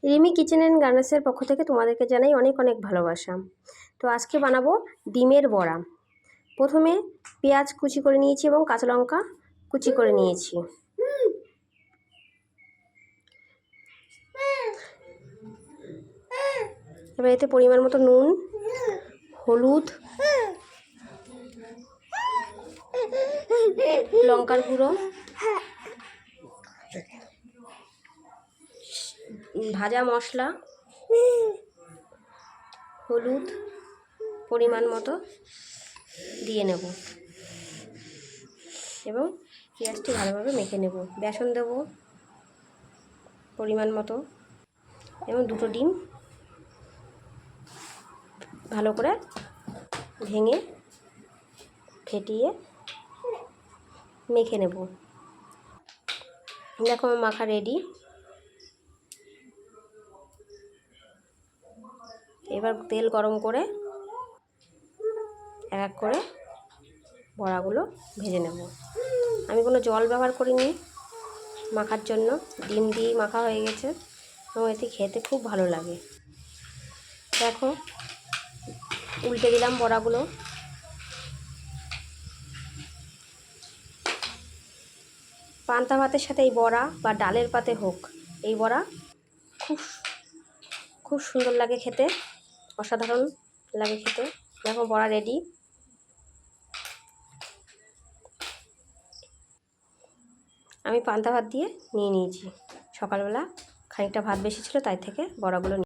Rimi kitchen and গার্মেন্টসের পক্ষ থেকে তোমাদেরকে জানাই অনেক অনেক ভালোবাসা। তো আজকে বানাবো ডিমের বড়া। প্রথমে পেঁয়াজ কুচি করে নিয়েছি এবং কাঁচা লঙ্কা কুচি করে নিয়েছি। এবার এতে পরিমাণ মতো নুন, হলুদ, লঙ্কার গুঁড়ো, ভাজা মশলা, হলুদ পরিমাণ মতো দিয়ে নেব এবং পেঁয়াজটি ভালোভাবে মেখে নেব। বেসন দেব পরিমাণ মতো এবং দুটো ডিম ভালো করে ভেঙে ফেটিয়ে মেখে নেব। দেখো আমার মাখা রেডি। এবার তেল গরম করে এক এক করে বড়াগুলো ভেজে নেব। আমি কোনো জল ব্যবহার করিনি মাখার জন্য, ডিম দিয়েই মাখা হয়ে গেছে এবং এতে খেতে খুব ভালো লাগে। দেখো উল্টে দিলাম বড়াগুলো। পান্তা ভাতের সাথে এই বড়া বা ডালের পাতে হোক, এই বড়া খুব সুন্দর লাগে খেতে, অসাধারণ লাগে খেতে। দেখো বড়া রেডি। আমি পান্তা ভাত দিয়ে নিয়ে নিয়েছি। সকালবেলা খানিকটা ভাত বেশি ছিল, তাই থেকে বড়াগুলো